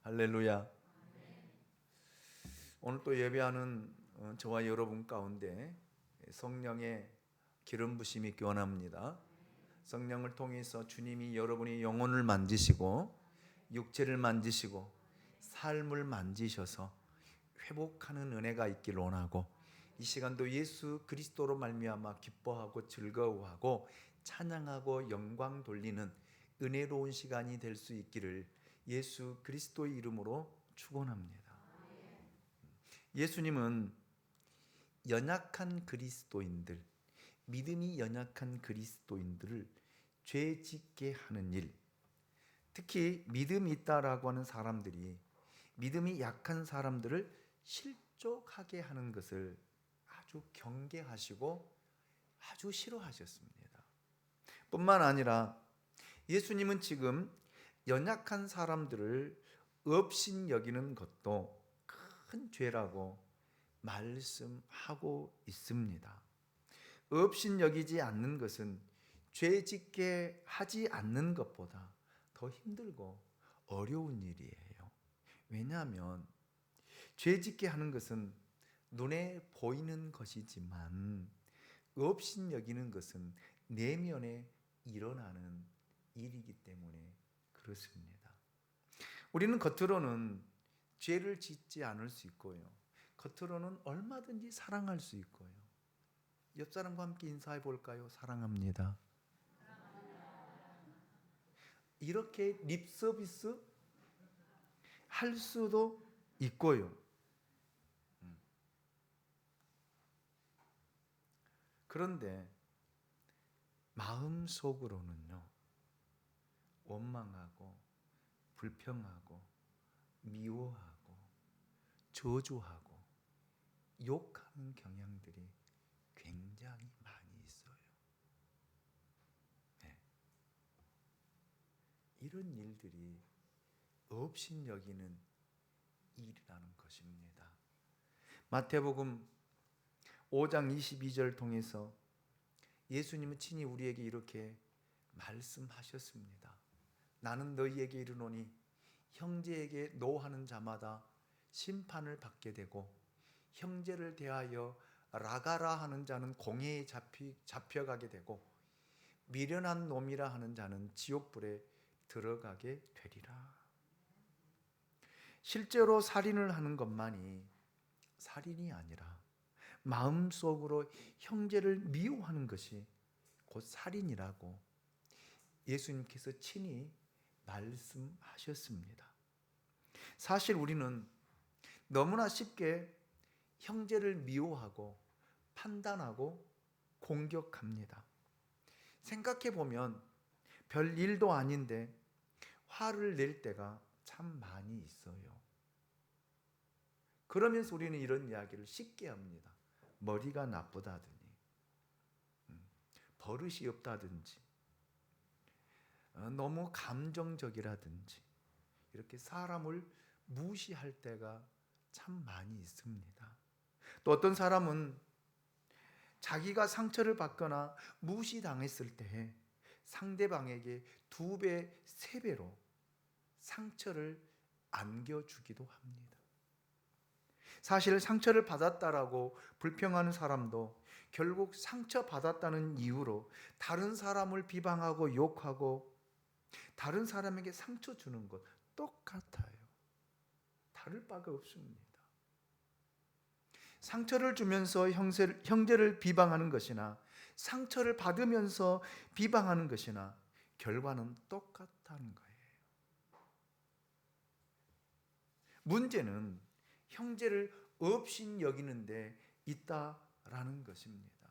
할렐루야. 오늘 또 예배하는 저와 여러분 가운데 성령의 기름 부심이 교환합니다. 성령을 통해서 주님이 여러분의 영혼을 만지시고 육체를 만지시고 삶을 만지셔서 회복하는 은혜가 있기를 원하고, 이 시간도 예수 그리스도로 말미암아 기뻐하고 즐거워하고 찬양하고 영광 돌리는 은혜로운 시간이 될 수 있기를 예수 그리스도의 이름으로 축원합니다. 예수님은 연약한 그리스도인들, 믿음이 연약한 그리스도인들을 죄 짓게 하는 일, 특히 믿음이 있다라고 하는 사람들이 믿음이 약한 사람들을 실족하게 하는 것을 아주 경계하시고 아주 싫어하셨습니다. 뿐만 아니라 예수님은 지금 연약한 사람들을 업신여기는 것도 큰 죄라고 말씀하고 있습니다. 업신여기지 않는 것은 죄 짓게 하지 않는 것보다 더 힘들고 어려운 일이에요. 왜냐하면 죄 짓게 하는 것은 눈에 보이는 것이지만 업신여기는 것은 내면에 일어나는 일이기 때문에 그렇습니다. 우리는 겉으로는 죄를 짓지 않을 수 있고요, 겉으로는 얼마든지 사랑할 수 있고요. 옆 사람과 함께 인사해 볼까요? 사랑합니다. 이렇게 립 서비스 할 수도 있고요. 그런데 마음속으로는요, 원망하고 불평하고 미워하고 저주하고 욕하는 경향들이 굉장히 많이 있어요. 네. 이런 일들이 업신여기는 일이라는 것입니다. 마태복음 5장 22절 통해서 예수님은 친히 우리에게 이렇게 말씀하셨습니다. 나는 너희에게 이르노니 형제에게 노하는 자마다 심판을 받게 되고 형제를 대하여 라가라 하는 자는 공회에 잡혀가게 되고 미련한 놈이라 하는 자는 지옥불에 들어가게 되리라. 실제로 살인을 하는 것만이 살인이 아니라 마음속으로 형제를 미워하는 것이 곧 살인이라고 예수님께서 친히 말씀하셨습니다. 사실 우리는 너무나 쉽게 형제를 미워하고 판단하고 공격합니다. 생각해 보면 별 일도 아닌데 화를 낼 때가 참 많이 있어요. 그러면서 우리는 이런 이야기를 쉽게 합니다. 머리가 나쁘다더니, 버릇이 없다든지, 너무 감정적이라든지, 이렇게 사람을 무시할 때가 참 많이 있습니다. 또 어떤 사람은 자기가 상처를 받거나 무시당했을 때 상대방에게 2배, 3배로 상처를 안겨주기도 합니다. 사실 상처를 받았다라고 불평하는 사람도 결국 상처받았다는 이유로 다른 사람을 비방하고 욕하고 다른 사람에게 상처 주는 것 똑같아요. 다를 바가 없습니다. 상처를 주면서 형제를 비방하는 것이나 상처를 받으면서 비방하는 것이나 결과는 똑같다는 거예요. 문제는 형제를 업신여기는 데 있다라는 것입니다.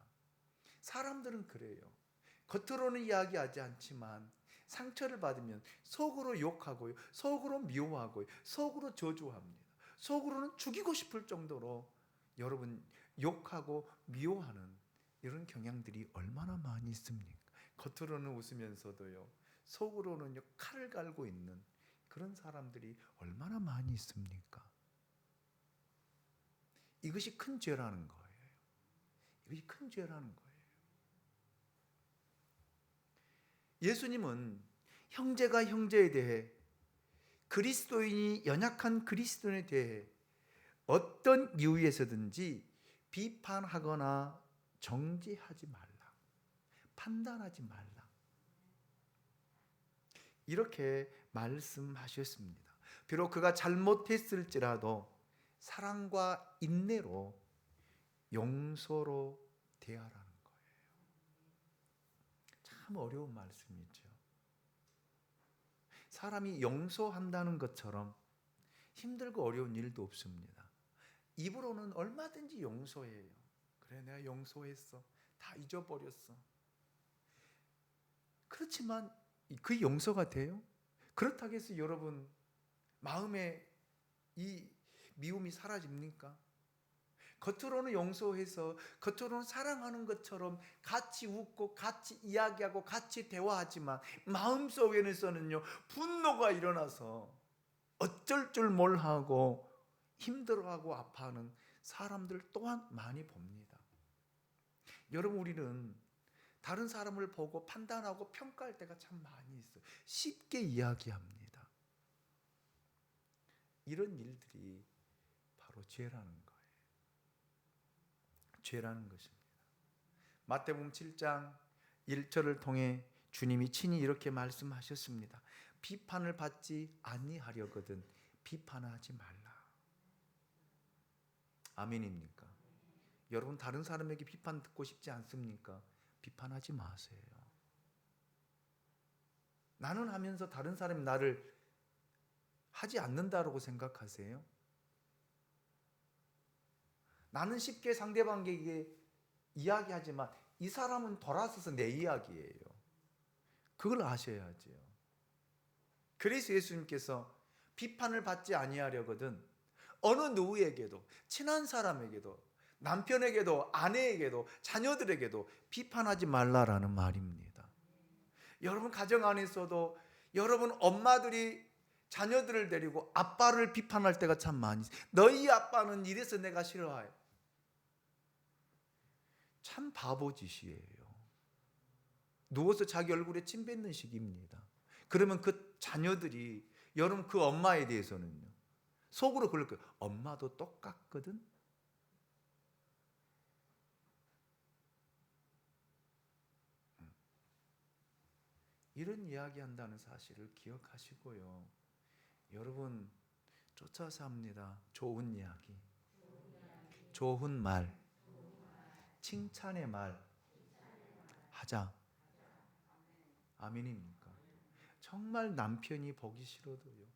사람들은 그래요. 겉으로는 이야기하지 않지만 상처를 받으면 속으로 욕하고요, 속으로 미워하고요, 속으로 저주합니다. 속으로는 죽이고 싶을 정도로 여러분 욕하고 미워하는 이런 경향들이 얼마나 많이 있습니까? 겉으로는 웃으면서도요, 속으로는 칼을 갈고 있는 그런 사람들이 얼마나 많이 있습니까? 이것이 큰 죄라는 거예요. 이것이 큰 죄라는 거예요. 예수님은 형제가 형제에 대해 그리스도인이 연약한 그리스도인에 대해 어떤 이유에서든지 비판하거나 정죄하지 말라. 판단하지 말라. 이렇게 말씀하셨습니다. 비록 그가 잘못했을지라도 사랑과 인내로 용서로 대하라는 거예요. 참 어려운 말씀이죠. 사람이 용서한다는 것처럼 힘들고 어려운 일도 없습니다. 입으로는 얼마든지 용서해요. 그래, 내가 용서했어. 다 잊어버렸어. 그렇지만 그 용서가 돼요? 그렇다고 해서 여러분 마음에 이 미움이 사라집니까? 겉으로는 용서해서 겉으로는 사랑하는 것처럼 같이 웃고 같이 이야기하고 같이 대화하지만 마음속에서는요 분노가 일어나서 어쩔 줄 몰하고 힘들어하고 아파하는 사람들 또한 많이 봅니다. 여러분, 우리는 다른 사람을 보고 판단하고 평가할 때가 참 많이 있어요. 쉽게 이야기합니다. 이런 일들이 바로 죄라는 거예요. 죄라는 것입니다. 마태복음 7장 1절을 통해 주님이 친히 이렇게 말씀하셨습니다. 비판을 받지 아니하려거든 비판하지 말라. 아멘입니까? 여러분, 다른 사람에게 비판 듣고 싶지 않습니까? 비판하지 마세요. 나는 하면서 다른 사람이 나를 하지 않는다라고 생각하세요? 나는 쉽게 상대방에게 이야기하지만 이 사람은 돌아서서 내 이야기예요. 그걸 아셔야죠. 그래서 예수님께서 비판을 받지 아니하려거든 어느 누구에게도, 친한 사람에게도, 남편에게도, 아내에게도, 자녀들에게도 비판하지 말라라는 말입니다. 여러분 가정 안에서도 여러분 엄마들이 자녀들을 데리고 아빠를 비판할 때가 참 많이 있어요. 너희 아빠는 이래서 내가 싫어해. 참 바보짓이에요. 누워서 자기 얼굴에 침 뱉는 식입니다. 그러면 그 자녀들이 여러분 그 엄마에 대해서는요 속으로 그럴 거예요. 엄마도 똑같거든. 이런 이야기한다는 사실을 기억하시고요. 여러분 쫓아서 합니다. 좋은 이야기, 좋은 말, 칭찬의 말 하자. 아멘입니까? 정말 남편이 보기 싫어도요,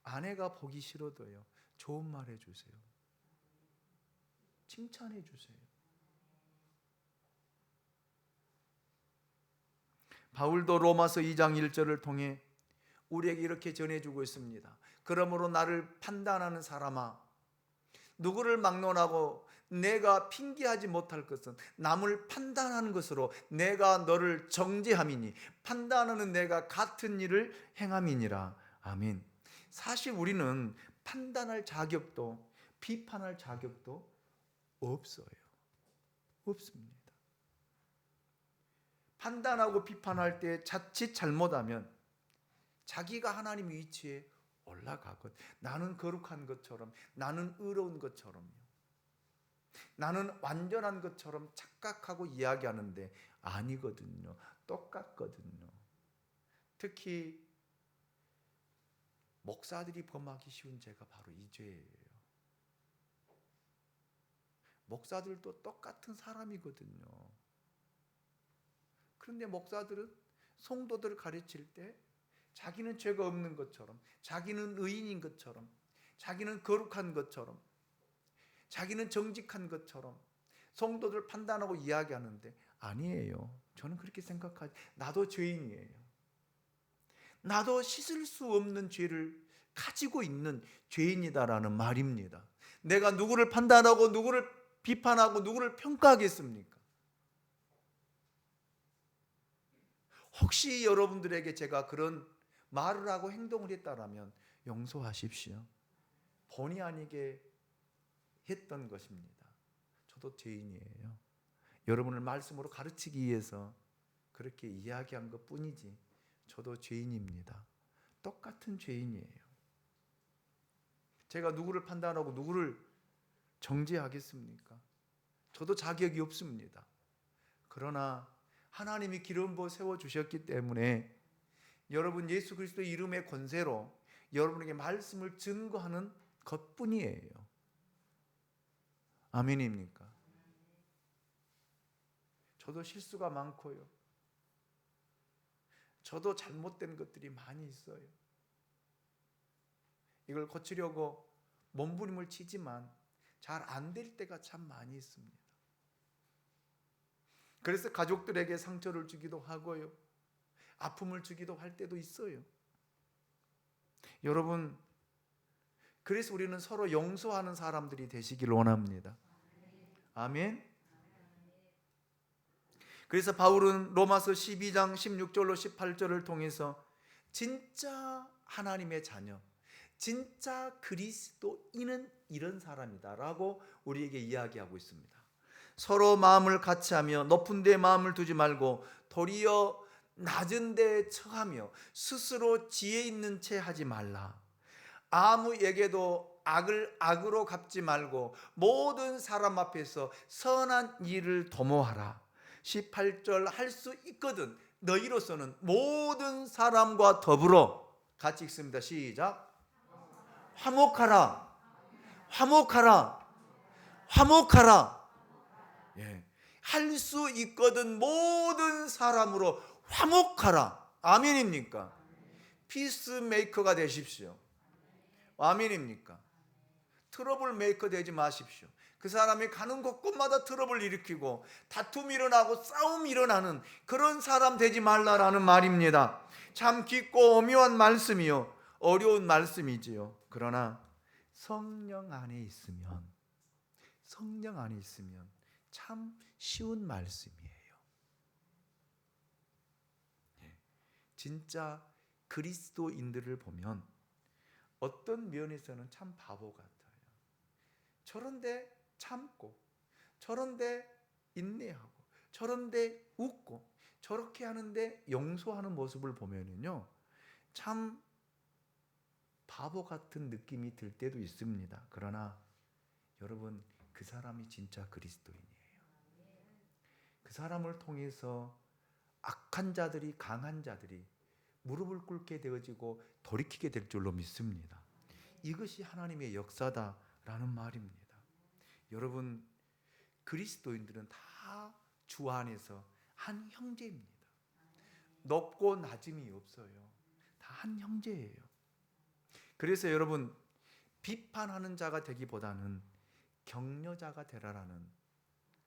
아내가 보기 싫어도요, 좋은 말 해주세요. 칭찬해 주세요. 바울도 로마서 2장 1절을 통해 우리에게 이렇게 전해주고 있습니다. 그러므로 나를 판단하는 사람아, 누구를 막론하고 내가 핑계하지 못할 것은 남을 판단하는 것으로 내가 너를 정죄함이니 판단하는 내가 같은 일을 행함이니라. 아멘. 사실 우리는 판단할 자격도 비판할 자격도 없어요. 없습니다. 판단하고 비판할 때 자칫 잘못하면 자기가 하나님 위치에 올라가거든. 나는 거룩한 것처럼, 나는 의로운 것처럼요, 나는 완전한 것처럼 착각하고 이야기하는데 아니거든요. 똑같거든요. 특히 목사들이 범하기 쉬운 죄가 바로 이 죄예요. 목사들도 똑같은 사람이거든요. 그런데 목사들은 성도들을 가르칠 때 자기는 죄가 없는 것처럼, 자기는 의인인 것처럼, 자기는 거룩한 것처럼, 자기는 정직한 것처럼 성도들 판단하고 이야기하는데 아니에요. 저는 그렇게 생각하지. 나도 죄인이에요. 나도 씻을 수 없는 죄를 가지고 있는 죄인이다라는 말입니다. 내가 누구를 판단하고 누구를 비판하고 누구를 평가하겠습니까? 혹시 여러분들에게 제가 그런 말을 하고 행동을 했다라면 용서하십시오. 본의 아니게 했던 것입니다. 저도 죄인이에요. 여러분을 말씀으로 가르치기 위해서 그렇게 이야기한 것 뿐이지 저도 죄인입니다. 똑같은 죄인이에요. 제가 누구를 판단하고 누구를 정죄하겠습니까? 저도 자격이 없습니다. 그러나 하나님이 기름 부어 세워주셨기 때문에 여러분 예수 그리스도의 이름의 권세로 여러분에게 말씀을 증거하는 것뿐이에요. 아멘입니까? 저도 실수가 많고요. 저도 잘못된 것들이 많이 있어요. 이걸 고치려고 몸부림을 치지만 잘 안 될 때가 참 많이 있습니다. 그래서 가족들에게 상처를 주기도 하고요. 아픔을 주기도 할 때도 있어요. 여러분, 그래서 우리는 서로 용서하는 사람들이 되시길 원합니다. 아멘. 그래서 바울은 로마서 12장 16절로 18절을 통해서 진짜 하나님의 자녀, 진짜 그리스도인은 이런 사람이다 라고 우리에게 이야기하고 있습니다. 서로 마음을 같이하며 높은 데 마음을 두지 말고 도리어 낮은 데에 처하며 스스로 지혜 있는 채 하지 말라. 아무에게도 악을 악으로 갚지 말고 모든 사람 앞에서 선한 일을 도모하라. 18절 할 수 있거든 너희로서는 모든 사람과 더불어 같이 읽습니다. 시작. 화목하라. 화목하라. 화목하라. 예. 할 수 있거든 모든 사람으로 화목하라. 아멘입니까? 피스메이커가 되십시오. 아멘입니까? 트러블 메이커 되지 마십시오. 그 사람이 가는 곳곳마다 트러블 일으키고 다툼이 일어나고 싸움이 일어나는 그런 사람 되지 말라라는 말입니다. 참 깊고 오묘한 말씀이요, 어려운 말씀이지요. 그러나 성령 안에 있으면 참 쉬운 말씀이에요. 진짜 그리스도인들을 보면 어떤 면에서는 참 바보 같아요. 저런데 참고, 저런데 인내하고, 저런데 웃고, 저렇게 하는데 용서하는 모습을 보면은요, 참 바보 같은 느낌이 들 때도 있습니다. 그러나 여러분, 그 사람이 진짜 그리스도인이에요. 그 사람을 통해서 악한 자들이, 강한 자들이 무릎을 꿇게 되어지고 돌이키게 될 줄로 믿습니다. 이것이 하나님의 역사다라는 말입니다. 여러분, 그리스도인들은 다 주 안에서 한 형제입니다. 높고 낮음이 없어요. 다 한 형제예요. 그래서 여러분, 비판하는 자가 되기보다는 격려자가 되라라는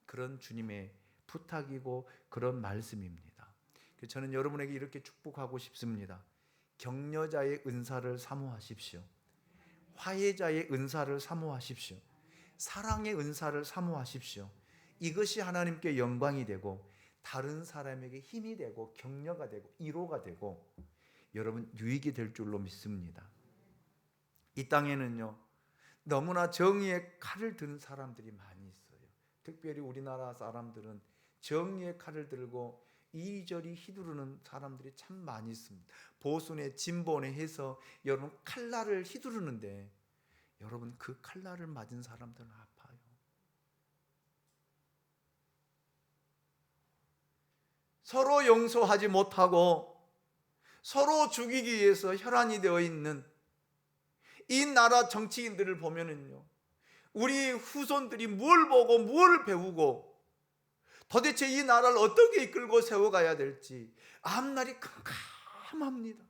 그런 주님의 부탁이고 그런 말씀입니다. 저는 여러분에게 이렇게 축복하고 싶습니다. 격려자의 은사를 사모하십시오. 화해자의 은사를 사모하십시오. 사랑의 은사를 사모하십시오. 이것이 하나님께 영광이 되고 다른 사람에게 힘이 되고 격려가 되고 위로가 되고 여러분 유익이 될 줄로 믿습니다. 이 땅에는요, 너무나 정의의 칼을 드는 사람들이 많이 있어요. 특별히 우리나라 사람들은 정의의 칼을 들고 이리저리 휘두르는 사람들이 참 많이 있습니다. 보수네 진보네 해서 여러분 칼날을 휘두르는데 여러분 그 칼날을 맞은 사람들은 아파요. 서로 용서하지 못하고 서로 죽이기 위해서 혈안이 되어 있는 이 나라 정치인들을 보면은요, 우리 후손들이 뭘 보고 뭘 배우고 도대체 이 나라를 어떻게 이끌고 세워가야 될지 앞날이 캄캄합니다.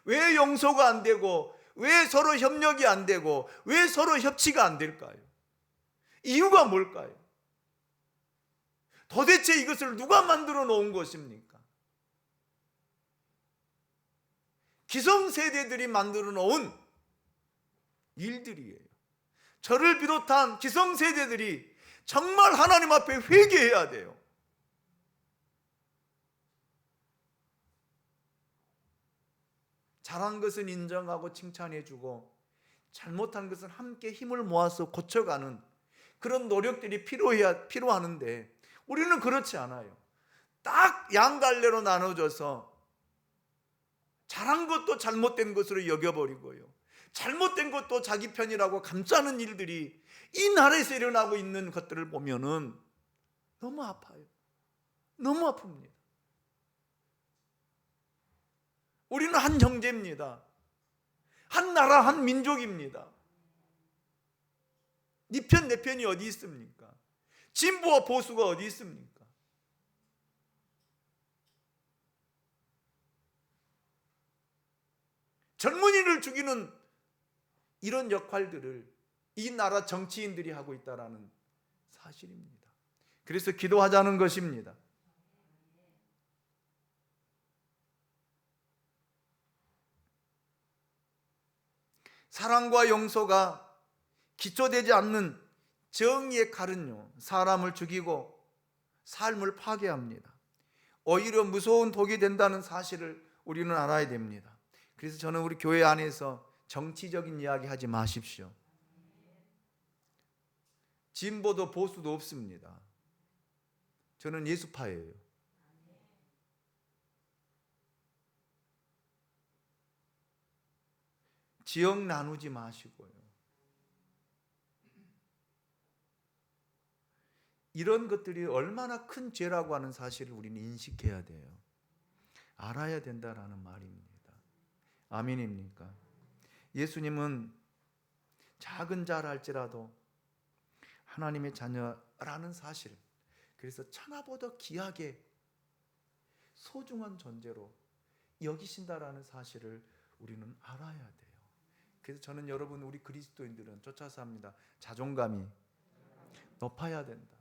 왜 용서가 안 되고 왜 서로 협력이 안 되고 왜 서로 협치가 안 될까요? 이유가 뭘까요? 도대체 이것을 누가 만들어 놓은 것입니까? 기성세대들이 만들어 놓은 일들이에요. 저를 비롯한 기성세대들이 정말 하나님 앞에 회개해야 돼요. 잘한 것은 인정하고 칭찬해주고 잘못한 것은 함께 힘을 모아서 고쳐가는 그런 노력들이 필요하는데 우리는 그렇지 않아요. 딱 양갈래로 나눠져서 잘한 것도 잘못된 것으로 여겨버리고요, 잘못된 것도 자기 편이라고 감싸는 일들이 이 나라에서 일어나고 있는 것들을 보면은 너무 아파요. 너무 아픕니다. 우리는 한 형제입니다. 한 나라, 한 민족입니다. 네 편, 내 편이 어디 있습니까? 진보와 보수가 어디 있습니까? 젊은이를 죽이는 이런 역할들을 이 나라 정치인들이 하고 있다는 사실입니다. 그래서 기도하자는 것입니다. 사랑과 용서가 기초되지 않는 정의의 칼은요, 사람을 죽이고 삶을 파괴합니다. 오히려 무서운 독이 된다는 사실을 우리는 알아야 됩니다. 그래서 저는 우리 교회 안에서 정치적인 이야기 하지 마십시오. 진보도 보수도 없습니다. 저는 예수파예요. 지역 나누지 마시고요. 이런 것들이 얼마나 큰 죄라고 하는 사실을 우리는 인식해야 돼요. 알아야 된다라는 말입니다. 아멘입니까? 예수님은 작은 자라 할지라도 하나님의 자녀라는 사실, 그래서 천하보다 귀하게 소중한 존재로 여기신다라는 사실을 우리는 알아야 돼요. 그래서 저는 여러분, 우리 그리스도인들은 쫓아서 합니다. 자존감이 높아야 된다.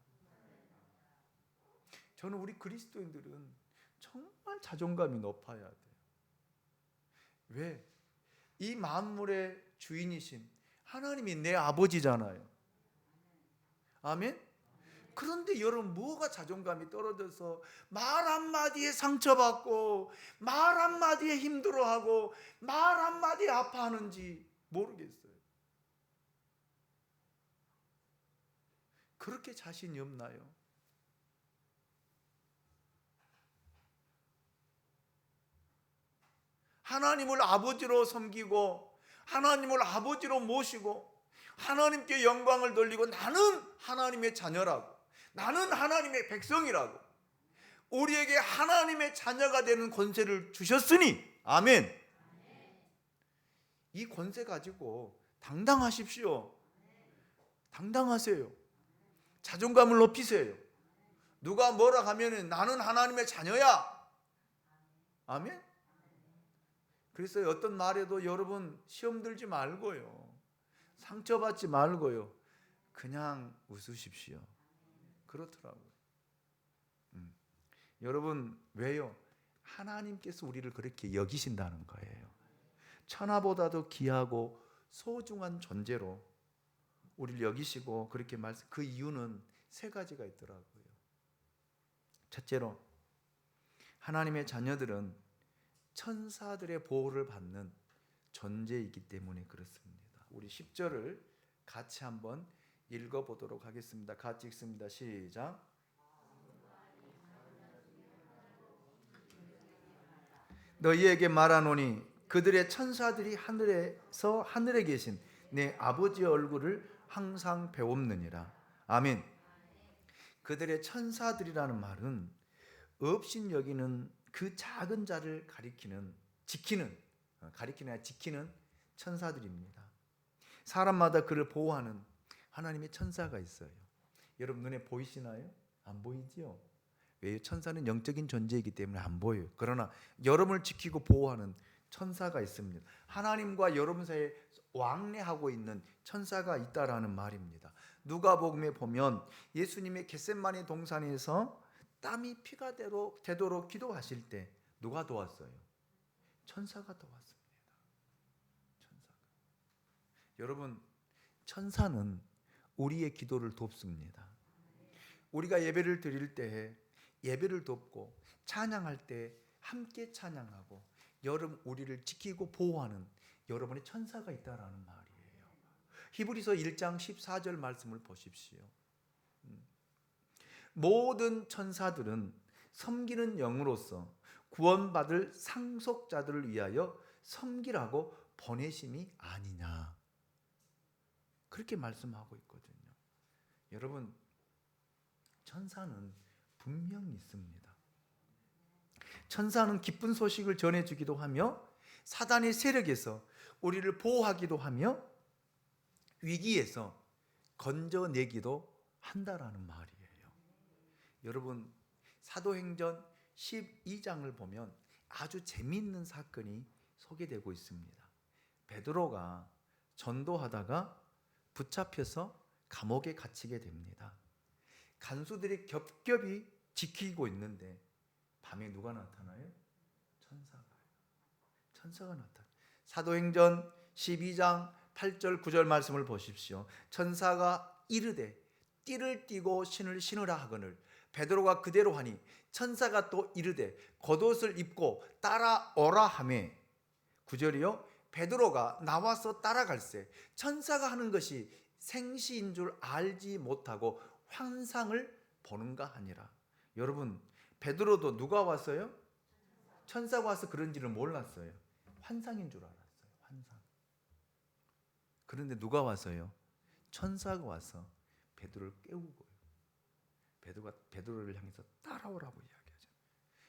저는 우리 그리스도인들은 정말 자존감이 높아야 돼요. 왜? 이 만물의 주인이신 하나님이 내 아버지잖아요. 아멘? 그런데 여러분, 뭐가 자존감이 떨어져서 말 한마디에 상처받고 말 한마디에 힘들어하고 말 한마디에 아파하는지 모르겠어요. 그렇게 자신이 없나요? 하나님을 아버지로 섬기고 하나님을 아버지로 모시고 하나님께 영광을 돌리고 나는 하나님의 자녀라고, 나는 하나님의 백성이라고, 우리에게 하나님의 자녀가 되는 권세를 주셨으니, 아멘. 이 권세 가지고 당당하십시오. 당당하세요. 자존감을 높이세요. 누가 뭐라 하면 나는 하나님의 자녀야. 아멘. 그래서 어떤 말에도 여러분 시험 들지 말고요, 상처받지 말고요, 그냥 웃으십시오. 그렇더라고요. 여러분, 왜요? 하나님께서 우리를 그렇게 여기신다는 거예요. 천하보다도 귀하고 소중한 존재로 우리를 여기시고 그렇게 말씀. 그 이유는 세 가지가 있더라고요. 첫째로, 하나님의 자녀들은 천사들의 보호를 받는 존재이기 때문에 그렇습니다. 우리 10절을 같이 한번 읽어보도록 하겠습니다. 같이 읽습니다. 시작. 너희에게 말하노니 그들의 천사들이 하늘에서 하늘에 계신 내 아버지의 얼굴을 항상 배웁느니라. 아멘. 그들의 천사들이라는 말은 없인 여기는 그 작은 자를 가리키는, 지키는 천사들입니다. 사람마다 그를 보호하는 하나님의 천사가 있어요. 여러분 눈에 보이시나요? 안 보이지요? 왜요? 천사는 영적인 존재이기 때문에 안 보여요. 그러나 여러분을 지키고 보호하는 천사가 있습니다. 하나님과 여러분 사이에 왕래하고 있는 천사가 있다라는 말입니다. 누가복음에 보면 예수님의 겟세마네 동산에서 땀이 피가 되도록 기도하실 때 누가 도왔어요? 천사가 도왔습니다. 천사가. 여러분, 천사는 우리의 기도를 돕습니다. 우리가 예배를 드릴 때 예배를 돕고 찬양할 때 함께 찬양하고 여러분 우리를 지키고 보호하는 여러분의 천사가 있다라는 말이에요. 히브리서 1장 14절 말씀을 보십시오. 모든 천사들은 섬기는 영으로서 구원받을 상속자들을 위하여 섬기라고 보내심이 아니냐, 그렇게 말씀하고 있거든요. 여러분, 천사는 분명히 있습니다. 천사는 기쁜 소식을 전해주기도 하며 사단의 세력에서 우리를 보호하기도 하며 위기에서 건져내기도 한다라는 말이에요. 여러분, 사도행전 12장을 보면 아주 재미있는 사건이 소개되고 있습니다. 베드로가 전도하다가 붙잡혀서 감옥에 갇히게 됩니다. 간수들이 겹겹이 지키고 있는데 밤에 누가 나타나요? 천사가 나타나요. 사도행전 12장 8절 9절 말씀을 보십시오. 천사가 이르되 띠를 띠고 신을 신으라 하거늘 베드로가 그대로 하니 천사가 또 이르되 겉옷을 입고 따라오라 하며 9절이요 베드로가 나와서 따라갈새 천사가 하는 것이 생시인 줄 알지 못하고 환상을 보는가 하니라. 여러분, 베드로도 누가 왔어요? 천사가 와서 그런지를 몰랐어요. 환상인 줄 알았어요. 환상. 그런데 누가 와서요? 천사가 와서 베드로를 깨우고요. 베드로를 향해서 따라오라고 이야기하죠.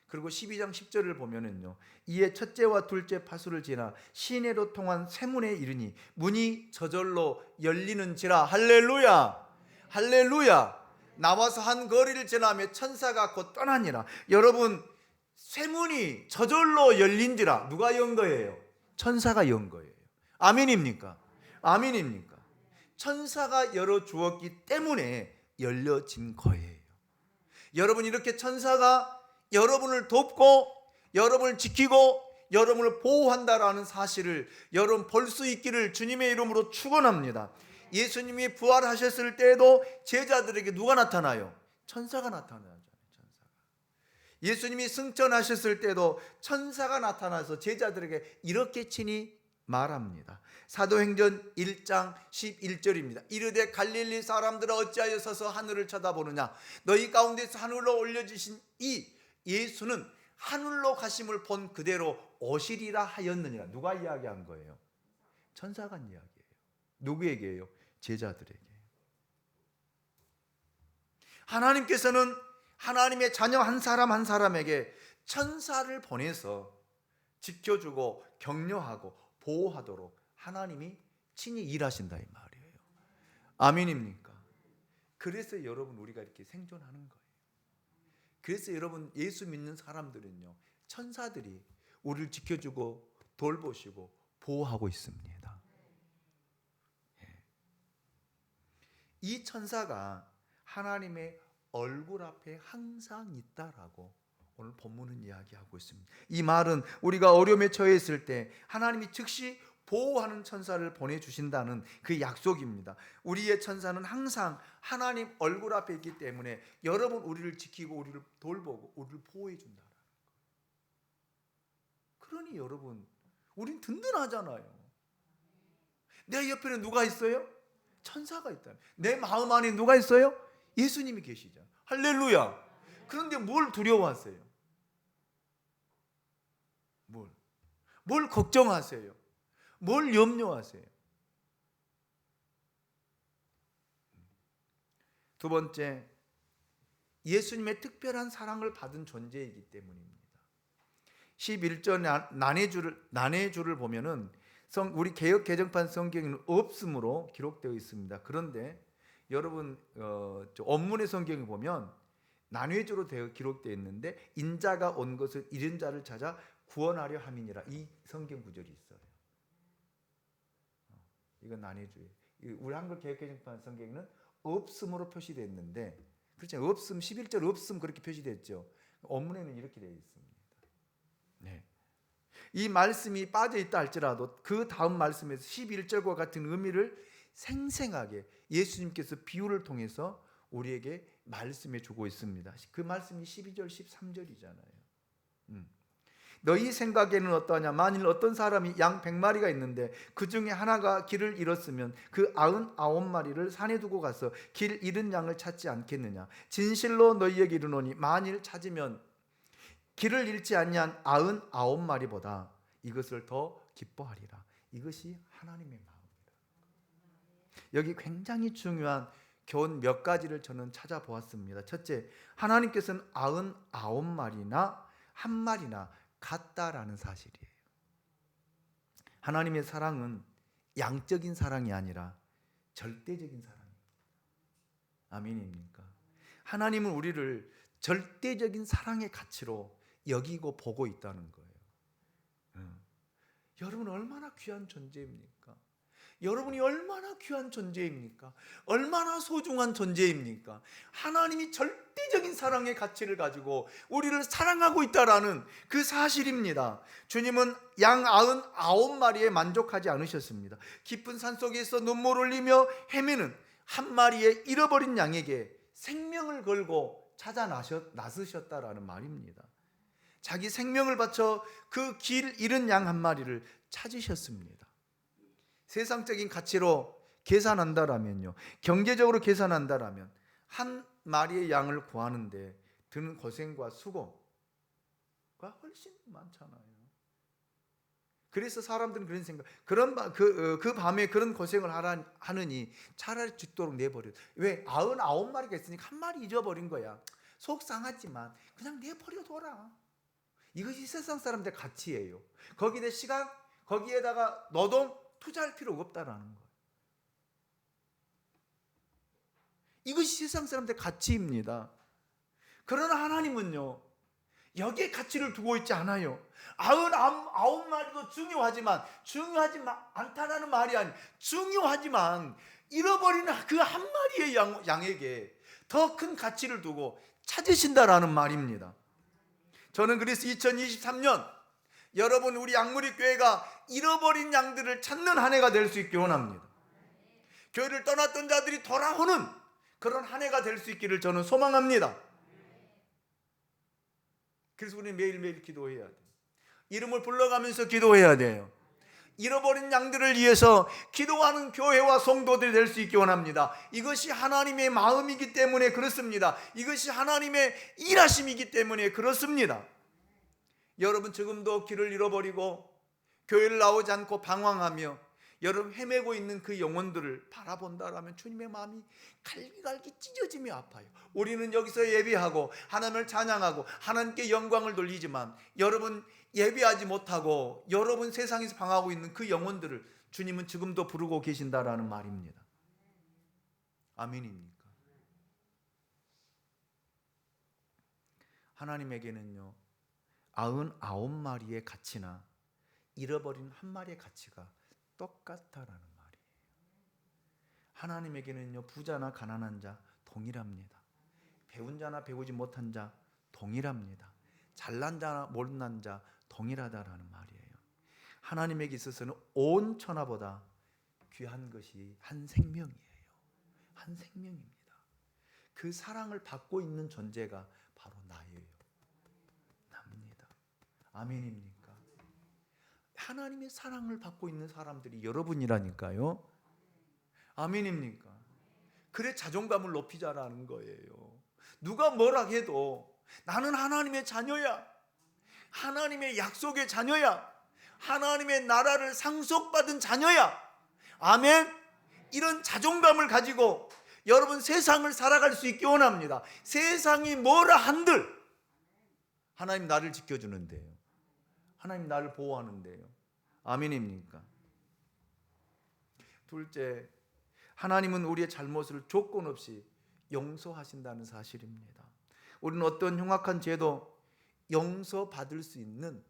그리고 12장 10절을 보면은요. 이에 첫째와 둘째 파수를 지나 시내로 통한 세문에 이르니 문이 저절로 열리는지라. 할렐루야. 할렐루야. 나와서 한 거리를 지나며 천사가 곧 떠나니라. 여러분, 세문이 저절로 열린지라. 누가 연 거예요? 천사가 연 거예요. 아멘입니까? 아멘입니까? 천사가 열어주었기 때문에 열려진 거예요. 여러분, 이렇게 천사가 여러분을 돕고 여러분을 지키고 여러분을 보호한다라는 사실을 여러분 볼 수 있기를 주님의 이름으로 축원합니다. 예수님이 부활하셨을 때에도 제자들에게 누가 나타나요? 천사가 나타나잖아요. 천사가. 예수님이 승천하셨을 때도 천사가 나타나서 제자들에게 이렇게 친히 말합니다. 사도행전 1장 11절입니다. 이르되 갈릴리 사람들아 어찌하여 서서 하늘을 쳐다보느냐. 너희 가운데서 하늘로 올려주신 이 예수는 하늘로 가심을 본 그대로 오시리라 하였느니라. 누가 이야기한 거예요? 천사가 한 이야기예요. 누구에게요? 제자들에게. 하나님께서는 하나님의 자녀 한 사람 한 사람에게 천사를 보내서 지켜주고 격려하고 보호하도록 하나님이 친히 일하신다 이 말이에요. 아멘입니까? 그래서 여러분 우리가 이렇게 생존하는 거예요. 그래서 여러분 예수 믿는 사람들은요, 천사들이 우리를 지켜주고 돌보시고 보호하고 있습니다. 이 천사가 하나님의 얼굴 앞에 항상 있다라고 오늘 본문은 이야기하고 있습니다. 이 말은 우리가 어려움에 처해 있을 때 하나님이 즉시 보호하는 천사를 보내주신다는 그 약속입니다. 우리의 천사는 항상 하나님 얼굴 앞에 있기 때문에 여러분 우리를 지키고 우리를 돌보고 우리를 보호해 준다는 거예요. 그러니 여러분 우린 든든하잖아요. 내 옆에는 누가 있어요? 천사가 있다. 내 마음 안에 누가 있어요? 예수님이 계시죠. 할렐루야. 그런데 뭘 두려워하세요? 뭘 걱정하세요? 뭘 염려하세요? 두 번째, 예수님의 특별한 사랑을 받은 존재이기 때문입니다. 11절 난해주를 보면은 우리 개역 개정판 성경에는 없음으로 기록되어 있습니다. 그런데 여러분 원문의 성경에 보면 난해주로 기록되어 있는데 인자가 온 것을 잃은 자를 찾아 구원하려 함이니라. 이 성경 구절이 있어요. 이건 난해주예요. 우리 한글 개역 개정판 성경에는 없음으로 표시되어 있는데 그렇죠. 없음 11절 없음 그렇게 표시됐죠. 원문에는 이렇게 되어 있습니다. 네. 이 말씀이 빠져 있다 할지라도 그 다음 말씀에서 11절과 같은 의미를 생생하게 예수님께서 비유를 통해서 우리에게 말씀해 주고 있습니다. 그 말씀이 12절 13절이잖아요. 너희 생각에는 어떠하냐. 만일 어떤 사람이 양 100마리가 있는데 그 중에 하나가 길을 잃었으면 그 99마리를 산에 두고 가서 길 잃은 양을 찾지 않겠느냐. 진실로 너희에게 이르노니 만일 찾으면 길을 잃지 아니한 99마리보다 이것을 더 기뻐하리라. 이것이 하나님의 마음이다. 여기 굉장히 중요한 교훈 몇 가지를 저는 찾아보았습니다. 첫째, 하나님께서는 99마리나 한 마리나 같다라는 사실이에요. 하나님의 사랑은 양적인 사랑이 아니라 절대적인 사랑입니다. 아멘입니까? 하나님은 우리를 절대적인 사랑의 가치로 여기고 보고 있다는 거예요. 여러분 얼마나 귀한 존재입니까? 여러분이 얼마나 귀한 존재입니까? 얼마나 소중한 존재입니까? 하나님이 절대적인 사랑의 가치를 가지고 우리를 사랑하고 있다라는 그 사실입니다. 주님은 양 99마리에 만족하지 않으셨습니다. 깊은 산속에서 눈물 흘리며 헤매는 한 마리의 잃어버린 양에게 생명을 걸고 찾아 나서셨다라는 말입니다. 자기 생명을 바쳐 그 길 잃은 양 한 마리를 찾으셨습니다. 세상적인 가치로 계산한다라면요, 경제적으로 계산한다라면 한 마리의 양을 구하는데 드는 고생과 수고가 훨씬 많잖아요. 그래서 사람들은 그런 생각, 그 밤에 그런 고생을 하느니 차라리 죽도록 내버려. 왜? 99마리가 있으니까 한 마리 잊어버린 거야. 속상하지만 그냥 내버려둬라. 이것이 세상 사람들의 가치예요. 거기에 시간, 거기에다가 노동 투자할 필요가 없다라는 거예요. 이것이 세상 사람들의 가치입니다. 그러나 하나님은요, 여기에 가치를 두고 있지 않아요. 99마리도 중요하지 않다라는 말이 아니에요. 중요하지만 잃어버린 그 한 마리의 양에게 더 큰 가치를 두고 찾으신다라는 말입니다. 저는 그래서 2023년 여러분, 우리 양무리 교회가 잃어버린 양들을 찾는 한 해가 될 수 있기 원합니다. 교회를 떠났던 자들이 돌아오는 그런 한 해가 될 수 있기를 저는 소망합니다. 그래서 우리는 매일매일 기도해야 돼요. 이름을 불러가면서 기도해야 돼요. 잃어버린 양들을 위해서 기도하는 교회와 성도들이 될 수 있기 원합니다. 이것이 하나님의 마음이기 때문에 그렇습니다. 이것이 하나님의 일하심이기 때문에 그렇습니다. 여러분 지금도 길을 잃어버리고 교회를 나오지 않고 방황하며 여러분 헤매고 있는 그 영혼들을 바라본다라면 주님의 마음이 갈기갈기 찢어지며 아파요. 우리는 여기서 예배하고 하나님을 찬양하고 하나님께 영광을 돌리지만 여러분 예배하지 못하고 여러분 세상에서 방황하고 있는 그 영혼들을 주님은 지금도 부르고 계신다라는 말입니다. 아멘입니까? 하나님에게는요, 99마리의 가치나 잃어버린 한 마리의 가치가 똑같다라는 말이에요. 하나님에게는요, 부자나 가난한 자 동일합니다. 배운 자나 배우지 못한 자 동일합니다. 잘난 자나 못난 자 동일하다라는 말이에요. 하나님에게 있어서는 온 천하보다 귀한 것이 한 생명이에요. 한 생명입니다. 그 사랑을 받고 있는 존재가 바로 나예요. 납니다. 아멘입니까? 하나님의 사랑을 받고 있는 사람들이 여러분이라니까요. 아멘입니까? 그래 자존감을 높이자라는 거예요. 누가 뭐라 해도 나는 하나님의 자녀야. 하나님의 약속의 자녀야. 하나님의 나라를 상속받은 자녀야. 아멘. 이런 자존감을 가지고 여러분 세상을 살아갈 수 있기 원합니다. 세상이 뭐라 한들 하나님 나를 지켜주는데요. 하나님 나를 보호하는데요. 아멘입니까? 둘째, 하나님은 우리의 잘못을 조건 없이 용서하신다는 사실입니다. 우리는 어떤 흉악한 죄도 용서받을 수 있는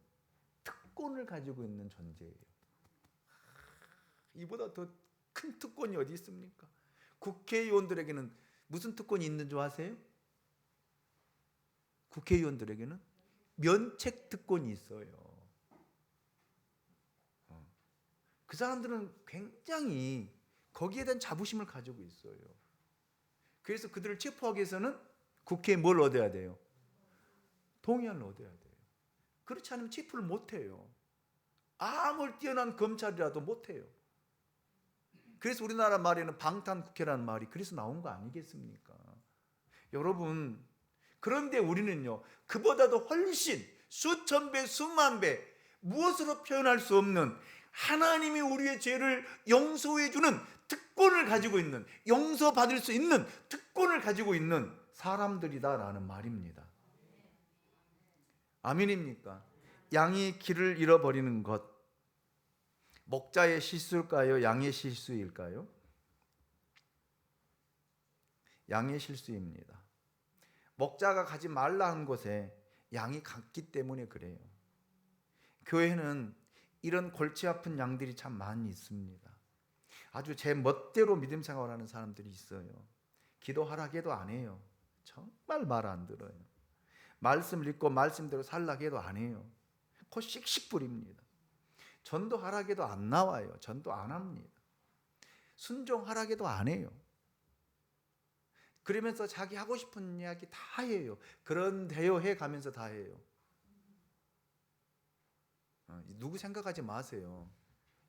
특권을 가지고 있는 존재예요. 이보다 더 큰 특권이 어디 있습니까? 국회의원들에게는 무슨 특권이 있는 줄 아세요? 국회의원들에게는 면책 특권이 있어요. 그 사람들은 굉장히 거기에 대한 자부심을 가지고 있어요. 그래서 그들을 체포하기 위해서는 국회에 뭘 얻어야 돼요? 동의안을 얻어야 돼요. 그렇지 않으면 체포를 못해요. 아무리 뛰어난 검찰이라도 못해요. 그래서 우리나라 말에는 방탄국회라는 말이 그래서 나온 거 아니겠습니까? 여러분, 그런데 우리는요, 그보다도 훨씬 수천 배, 수만 배 무엇으로 표현할 수 없는 하나님이 우리의 죄를 용서해 주는 특권을 가지고 있는, 용서받을 수 있는 특권을 가지고 있는 사람들이다라는 말입니다. 아멘입니까? 양이 길을 잃어버리는 것, 목자의 실수일까요? 양의 실수일까요? 양의 실수입니다. 목자가 가지 말라 한 곳에 양이 갔기 때문에 그래요. 교회는 이런 골치 아픈 양들이 참 많이 있습니다. 아주 제 멋대로 믿음 생활하는 사람들이 있어요. 기도하라 해도 안 해요. 정말 말 안 들어요. 말씀을 읽고 말씀대로 살라 해도 안 해요. 코 씩씩 부립니다. 전도하라 해도 안 나와요. 전도 안 합니다. 순종하라 해도 안 해요. 그러면서 자기 하고 싶은 이야기 다 해요. 그런데요 해 가면서 다 해요. 누구 생각하지 마세요.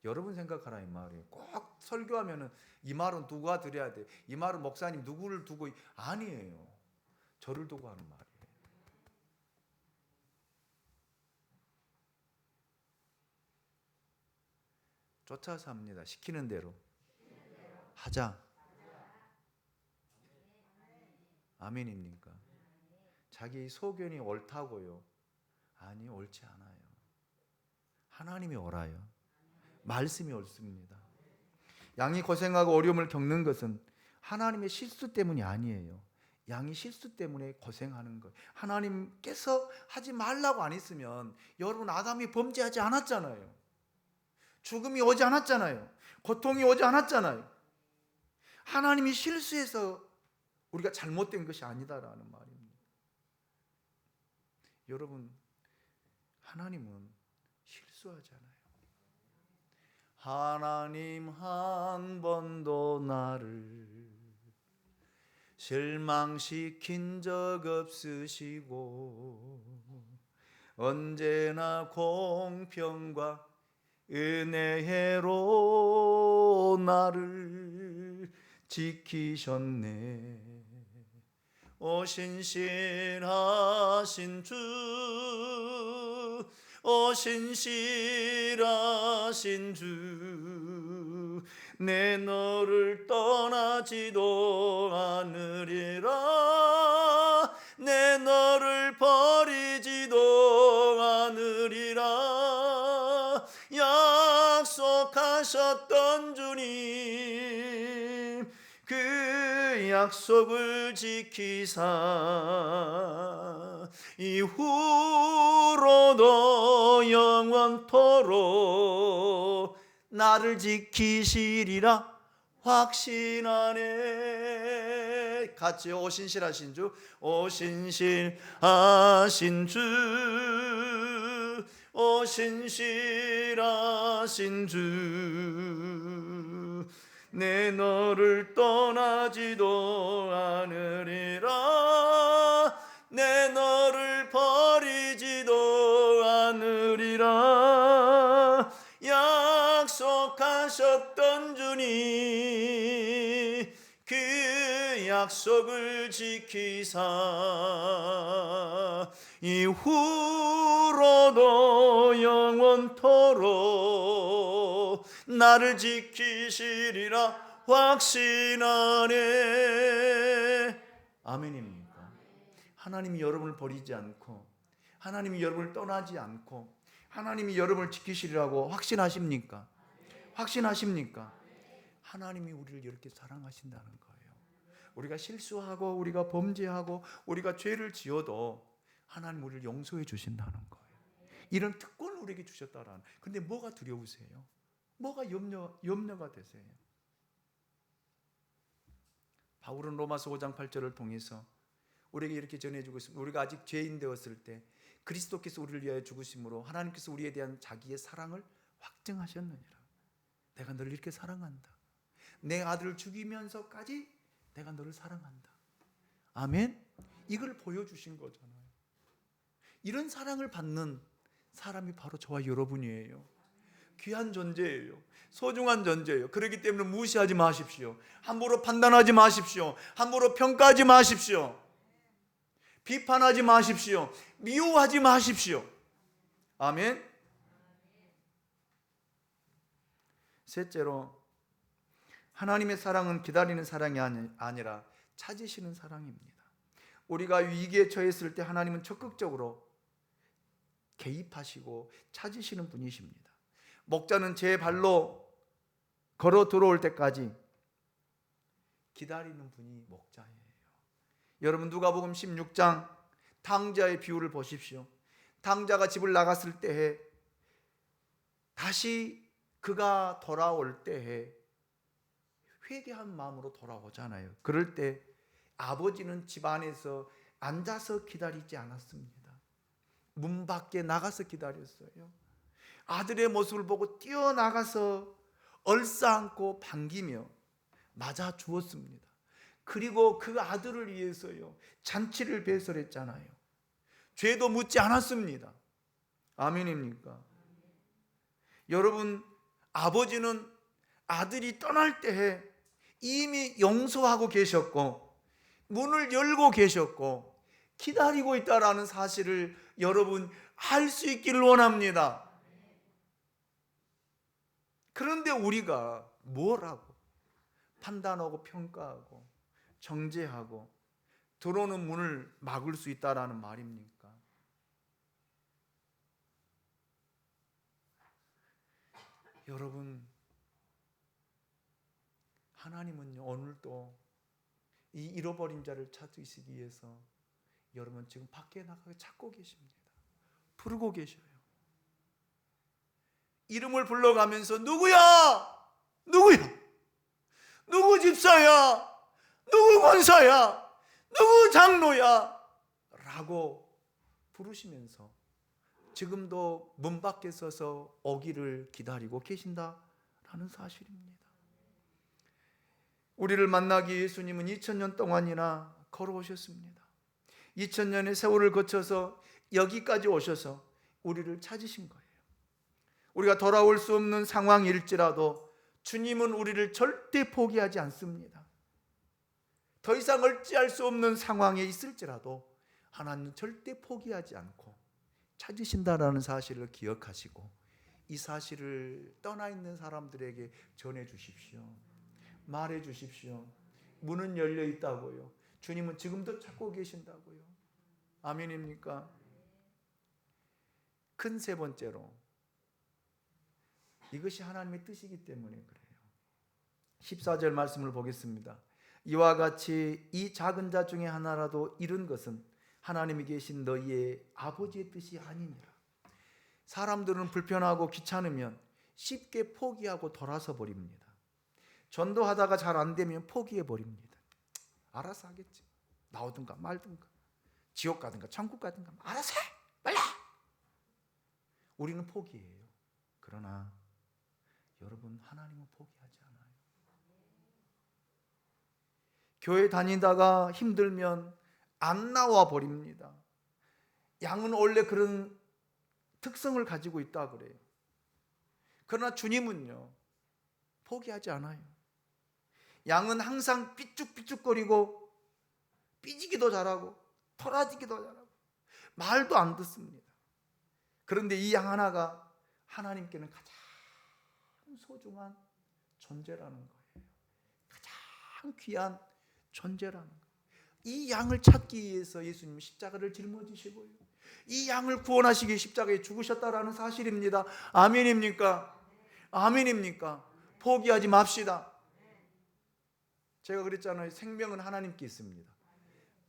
여러분 생각하라 이 말이에요. 꼭 설교하면은 이 말은 누가 드려야 돼? 이 말은 목사님 누구를 두고? 아니에요. 저를 두고 하는 말이에요. 쫓아서 합니다. 시키는 대로 하자. 아멘입니까? 자기 소견이 옳다고요? 아니, 옳지 않아요. 하나님이 옳아요. 말씀이 옳습니다. 양이 고생하고 어려움을 겪는 것은 하나님의 실수 때문이 아니에요. 양이 실수 때문에 고생하는 거예요. 하나님께서 하지 말라고 안 했으면 여러분 아담이 범죄하지 않았잖아요. 죽음이 오지 않았잖아요. 고통이 오지 않았잖아요. 하나님이 실수해서 우리가 잘못된 것이 아니다라는 말입니다. 여러분, 하나님은 실수하잖아요. 하나님 한 번도 나를 실망시킨 적 없으시고 언제나 공평과 은혜로 나를 지키셨네. 오 신실하신 주, 오 신실하신 주, 내 너를 떠나지도 않으리라, 내 너를 버리지도 않으리라. 약속하셨던 주님, 그 약속을 지키사 이후로도 영원토록 나를 지키시리라 확신하네. 같이 오 신실하신 주, 오 신실하신 주, 오 신실하신 주, 내 너를 떠나지도 않으리라, 내 너를 버리지도 않으리라. 약속하셨던 주님, 그 약속을 지키사 이후로도 영원토록 나를 지키시리라 확신하네. 아멘입니까? 하나님이 여러분을 버리지 않고, 하나님이 여러분을 떠나지 않고, 하나님이 여러분을 지키시리라고 확신하십니까? 확신하십니까? 하나님이 우리를 이렇게 사랑하신다는 거예요. 우리가 실수하고 우리가 범죄하고 우리가 죄를 지어도 하나님 우리를 용서해 주신다는 거예요. 이런 특권을 우리에게 주셨다라는. 근데 뭐가 두려우세요? 뭐가 염려가 되세요? 바울은 로마서 5장 8절을 통해서 우리에게 이렇게 전해주고 있습니다. 우리가 아직 죄인 되었을 때 그리스도께서 우리를 위하여 죽으심으로 하나님께서 우리에 대한 자기의 사랑을 확증하셨느니라. 내가 너를 이렇게 사랑한다. 내 아들을 죽이면서까지 내가 너를 사랑한다. 아멘. 이걸 보여주신 거잖아요. 이런 사랑을 받는 사람이 바로 저와 여러분이에요. 귀한 존재예요. 소중한 존재예요. 그렇기 때문에 무시하지 마십시오. 함부로 판단하지 마십시오. 함부로 평가하지 마십시오. 비판하지 마십시오. 미워하지 마십시오. 아멘. 셋째로, 하나님의 사랑은 기다리는 사랑이 아니라 찾으시는 사랑입니다. 우리가 위기에 처했을 때 하나님은 적극적으로 개입하시고 찾으시는 분이십니다. 목자는 제 발로 걸어 들어올 때까지 기다리는 분이 목자예요. 여러분, 누가복음 16장 당자의 비유를 보십시오. 당자가 집을 나갔을 때에 다시 그가 돌아올 때에 회개한 마음으로 돌아오잖아요. 그럴 때 아버지는 집 안에서 앉아서 기다리지 않았습니다. 문 밖에 나가서 기다렸어요. 아들의 모습을 보고 뛰어나가서 얼싸안고 반기며 맞아 주었습니다. 그리고 그 아들을 위해서요, 잔치를 배설했잖아요. 죄도 묻지 않았습니다. 아멘입니까? 여러분, 아버지는 아들이 떠날 때에 이미 용서하고 계셨고 문을 열고 계셨고 기다리고 있다라는 사실을 여러분 알 수 있기를 원합니다. 그런데 우리가 뭘 하고 판단하고 평가하고 정죄하고 들어오는 문을 막을 수 있다라는 말입니까? 여러분, 하나님은요, 오늘도 이 잃어버린 자를 찾으시기 위해서 여러분 지금 밖에 나가서 찾고 계십니다. 부르고 계셔요. 이름을 불러가면서 누구야? 누구야? 누구 집사야? 누구 권사야? 누구 장로야? 라고 부르시면서 지금도 문 밖에 서서 오기를 기다리고 계신다라는 사실입니다. 우리를 만나기 위해 예수님은 2000년 동안이나 걸어오셨습니다. 2000년의 세월을 거쳐서 여기까지 오셔서 우리를 찾으신 거예요. 우리가 돌아올 수 없는 상황일지라도 주님은 우리를 절대 포기하지 않습니다. 더 이상 어찌할 수 없는 상황에 있을지라도 하나님은 절대 포기하지 않고 찾으신다라는 사실을 기억하시고 이 사실을 떠나 있는 사람들에게 전해 주십시오. 말해 주십시오. 문은 열려 있다고요. 주님은 지금도 찾고 계신다고요. 아멘입니까? 큰 세 번째로, 이것이 하나님의 뜻이기 때문에 그래요. 14절 말씀을 보겠습니다. 이와 같이 이 작은 자 중에 하나라도 잃은 것은 하나님이 계신 너희의 아버지의 뜻이 아니니라. 사람들은 불편하고 귀찮으면 쉽게 포기하고 돌아서 버립니다. 전도하다가 잘 안 되면 포기해 버립니다. 알아서 하겠지. 나오든가 말든가, 지옥 가든가 천국 가든가 알아서 해, 빨리. 우리는 포기해요. 그러나 여러분, 하나님은 포기하지 않아요. 교회 다니다가 힘들면 안 나와 버립니다. 양은 원래 그런 특성을 가지고 있다 그래요. 그러나 주님은요, 포기하지 않아요. 양은 항상 삐죽삐죽거리고 삐지기도 잘하고 토라지기도 잘하고 말도 안 듣습니다. 그런데 이 양 하나가 하나님께는 가장 소중한 존재라는 거예요. 가장 귀한 존재라는 거예요. 이 양을 찾기 위해서 예수님은 십자가를 짊어지시고요, 이 양을 구원하시기 위해 십자가에 죽으셨다라는 사실입니다. 아멘입니까? 아멘입니까? 포기하지 맙시다. 제가 그랬잖아요. 생명은 하나님께 있습니다.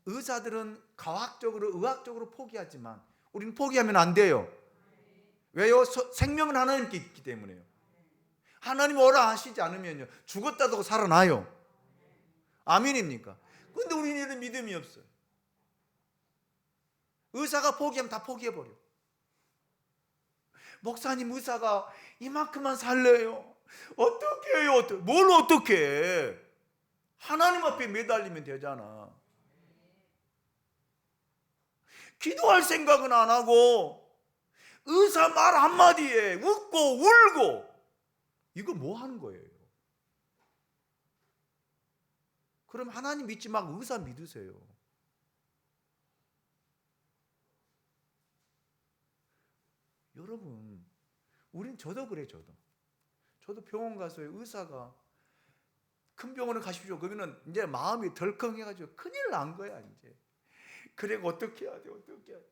의사들은 과학적으로 의학적으로 포기하지만 우리는 포기하면 안 돼요. 왜요? 생명은 하나님께 있기 때문에요. 하나님이 오라 하시지 않으면요, 죽었다고 살아나요. 아멘입니까? 그런데 우리는 믿음이 없어요. 의사가 포기하면 다 포기해버려. 목사님, 의사가 이만큼만 살래요. 어떻게 해요? 뭘 어떻게 해? 하나님 앞에 매달리면 되잖아. 기도할 생각은 안 하고 의사 말 한마디에 웃고 울고, 이거 뭐 하는 거예요? 그럼 하나님 믿지 말고 의사 믿으세요. 여러분, 우린 저도 그래. 저도 저도 병원 가서요, 의사가 큰 병원에 가십시오. 그러면은 이제 마음이 덜컹해가지고 큰일 난 거야 이제. 그래 어떻게 해야 돼? 어떻게 해야 돼?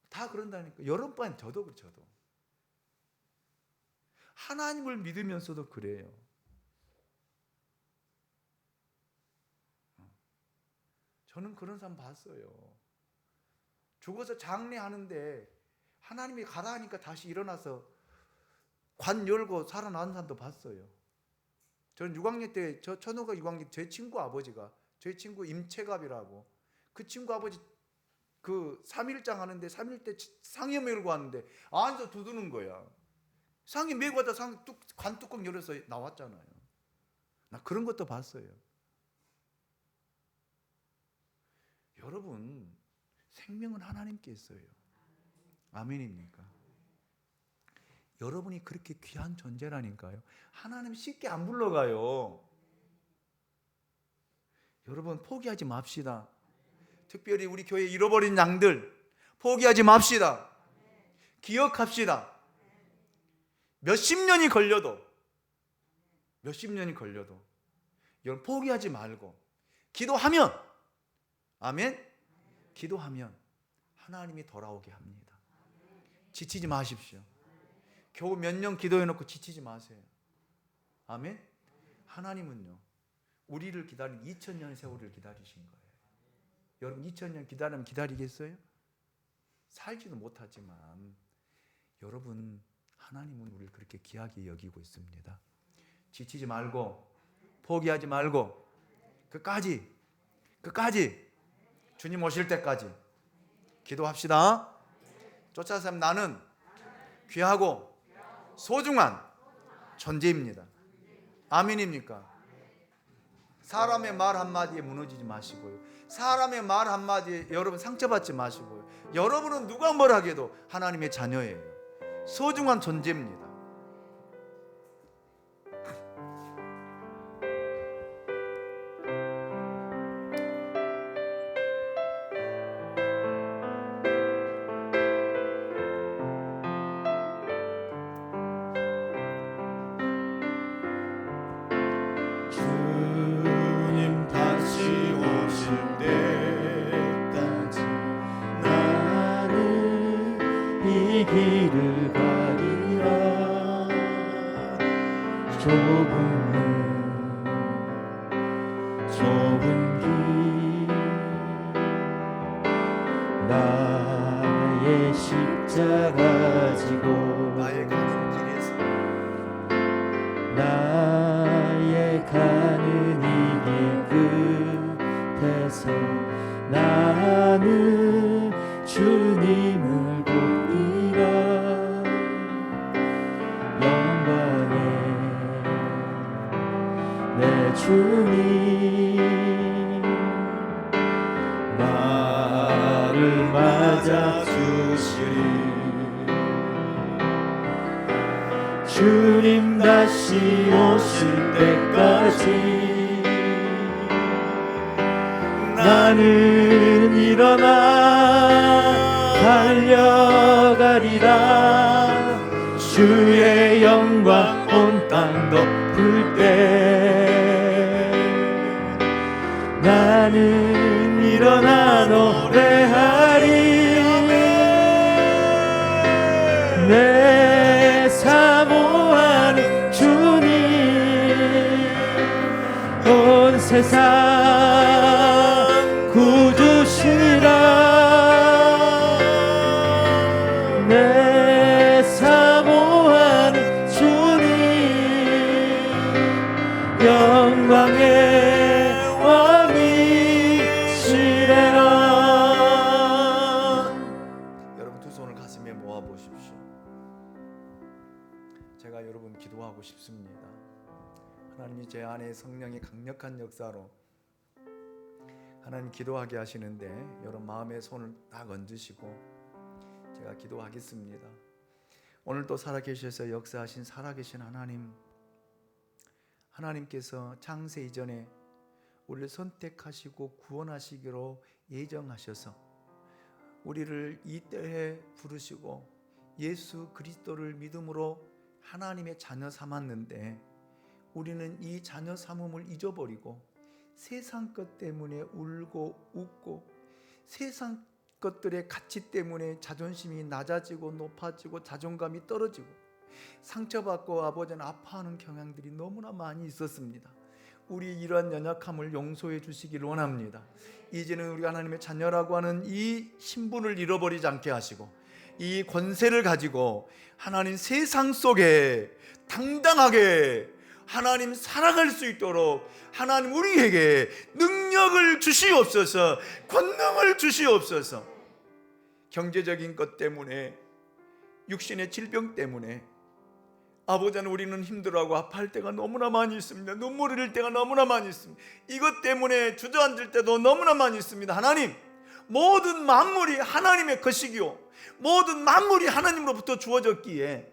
다 그런다니까. 여러분뿐 저도 그래. 저도 하나님을 믿으면서도 그래요. 저는 그런 사람 봤어요. 죽어서 장례하는데 하나님이 가라 하니까 다시 일어나서 관 열고 살아나는 사람도 봤어요. 저는 6학년 때, 천호가 6학년 제 친구 아버지가, 제 친구 임채갑이라고, 그 친구 아버지 그 3일장 하는데 3일 때 상여 메고 왔는데 안에서 두드는 거야. 상이 메고 왔다 관 뚜껑 열어서 나왔잖아요. 나 그런 것도 봤어요. 여러분, 생명은 하나님께 있어요. 아멘입니까? 여러분이 그렇게 귀한 존재라니까요. 하나님 쉽게 안 불러가요. 여러분 포기하지 맙시다. 특별히 우리 교회 잃어버린 양들 포기하지 맙시다. 기억합시다. 몇십 년이 걸려도 여러분 포기하지 말고 기도하면, 아멘, 기도하면 하나님이 돌아오게 합니다. 지치지 마십시오. 겨우 몇 년 기도해놓고 지치지 마세요. 아멘. 하나님은요 우리를 기다린 2000년 세월을 기다리신 거예요. 여러분 2000년 기다리면 기다리겠어요? 살지도 못하지만 여러분 하나님은 우리를 그렇게 귀하게 여기고 있습니다. 지치지 말고 포기하지 말고 끝까지 주님 오실 때까지 기도합시다. 쫓아서 나는 귀하고 소중한 존재입니다. 아멘입니까? 사람의 말 한마디에 무너지지 마시고요. 사람의 말 한마디에 여러분 상처받지 마시고요. 여러분은 누가 뭐라 해도 하나님의 자녀예요. 소중한 존재입니다. 길을 가리라. 좁은 길 나의 십자가 지고 나의 가는 길에서 나의 가는 이 길 끝에서 나는 주님을 주님 나를 맞아주시리. 주님 다시 오실 때까지 나는 일어나 달려가리라. 주의 영광 온 땅 덮을 때 나는 일어나 노래하리. 내 사모하는 주님 온 세상 구주시라. 내 사모하는 주님 영광의 기도하고 싶습니다. 하나님이 제 안에 성령의 강력한 역사로 하나님 기도하게 하시는데 여러분 마음에 손을 딱 얹으시고 제가 기도하겠습니다. 오늘 또 살아계셔서 역사하신 살아계신 하나님께서 창세 이전에 우리를 선택하시고 구원하시기로 예정하셔서 우리를 이 때에 부르시고 예수 그리스도를 믿음으로 하나님의 자녀 삼았는데 우리는 이 자녀 삼음을 잊어버리고 세상 것 때문에 울고 웃고 세상 것들의 가치 때문에 자존심이 낮아지고 높아지고 자존감이 떨어지고 상처받고 아버지는 아파하는 경향들이 너무나 많이 있었습니다. 우리 이러한 연약함을 용서해 주시기를 원합니다. 이제는 우리가 하나님의 자녀라고 하는 이 신분을 잃어버리지 않게 하시고 이 권세를 가지고 하나님 세상 속에 당당하게 하나님 살아갈 수 있도록 하나님 우리에게 능력을 주시옵소서, 권능을 주시옵소서. 경제적인 것 때문에, 육신의 질병 때문에 아버지는 우리는 힘들어하고 아파할 때가 너무나 많이 있습니다. 눈물 흘릴 때가 너무나 많이 있습니다. 이것 때문에 주저앉을 때도 너무나 많이 있습니다. 하나님, 모든 만물이 하나님의 것이기요 모든 만물이 하나님으로부터 주어졌기에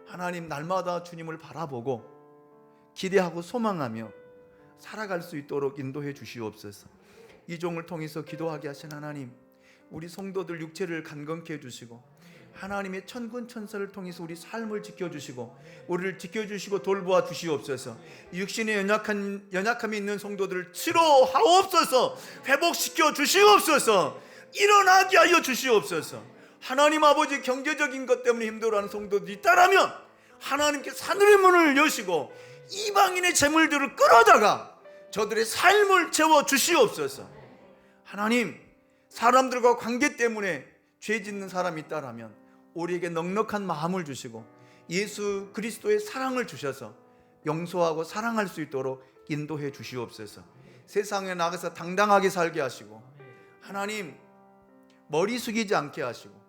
하나님 날마다 주님을 바라보고 기대하고 소망하며 살아갈 수 있도록 인도해 주시옵소서. 이 종을 통해서 기도하게 하신 하나님, 우리 성도들 육체를 간건케 해주시고 하나님의 천군 천사를 통해서 우리 삶을 지켜주시고 우리를 지켜주시고 돌보아 주시옵소서. 육신의 연약함이 있는 성도들을 치료하옵소서. 회복시켜 주시옵소서. 일어나게 하여 주시옵소서. 하나님 아버지, 경제적인 것 때문에 힘들어하는 성도들이 있다라면 하나님께서 하늘의 문을 여시고 이방인의 재물들을 끌어다가 저들의 삶을 채워 주시옵소서. 하나님, 사람들과 관계 때문에 죄 짓는 사람이 있다라면 우리에게 넉넉한 마음을 주시고 예수 그리스도의 사랑을 주셔서 용서하고 사랑할 수 있도록 인도해 주시옵소서. 세상에 나가서 당당하게 살게 하시고 하나님, 머리 숙이지 않게 하시고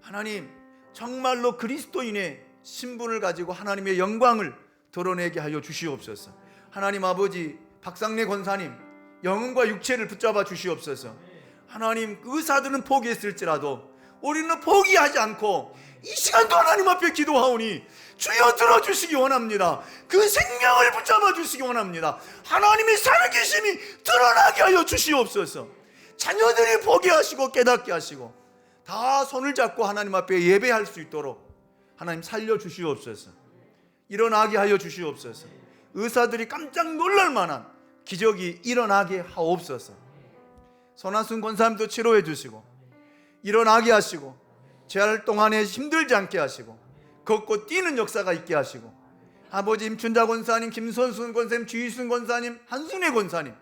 하나님, 정말로 그리스도인의 신분을 가지고 하나님의 영광을 드러내게 하여 주시옵소서. 하나님 아버지, 박상래 권사님 영혼과 육체를 붙잡아 주시옵소서. 하나님, 의사들은 포기했을지라도 우리는 포기하지 않고 이 시간도 하나님 앞에 기도하오니 주여 들어주시기 원합니다. 그 생명을 붙잡아 주시기 원합니다. 하나님의 살아계심이 드러나게 하여 주시옵소서. 자녀들이 포기하시고 깨닫게 하시고 다 손을 잡고 하나님 앞에 예배할 수 있도록 하나님 살려주시옵소서. 일어나게 하여 주시옵소서. 의사들이 깜짝 놀랄 만한 기적이 일어나게 하옵소서. 손한순 권사님도 치료해 주시고 일어나게 하시고 재활 동안에 힘들지 않게 하시고 걷고 뛰는 역사가 있게 하시고 아버지, 임춘자 권사님, 김선순 권사님, 주희순 권사님, 한순애 권사님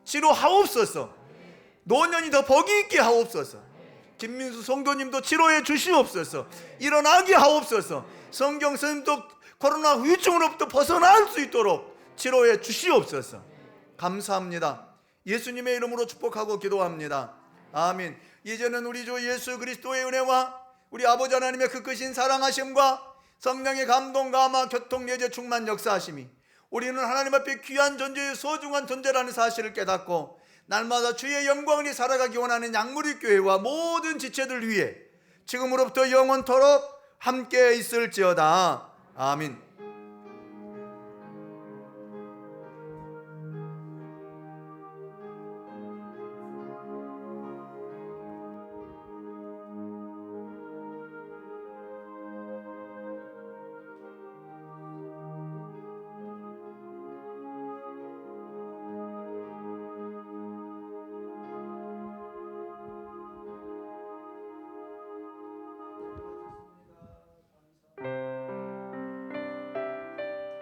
치료하옵소서. 노년이 더 복이 있게 하옵소서. 김민수 성도님도 치료해 주시옵소서. 일어나게 하옵소서. 성경 선생님도 코로나 후유증으로부터 벗어날 수 있도록 치료해 주시옵소서. 감사합니다. 예수님의 이름으로 축복하고 기도합니다. 아멘. 이제는 우리 주 예수 그리스도의 은혜와 우리 아버지 하나님의 그 크신 사랑하심과 성령의 감동, 감화, 교통, 예제, 충만, 역사하심이 우리는 하나님 앞에 귀한 존재의 소중한 존재라는 사실을 깨닫고 날마다 주의 영광을 살아가기 원하는 양무리 교회와 모든 지체들 위해 지금으로부터 영원토록 함께 있을지어다. 아멘.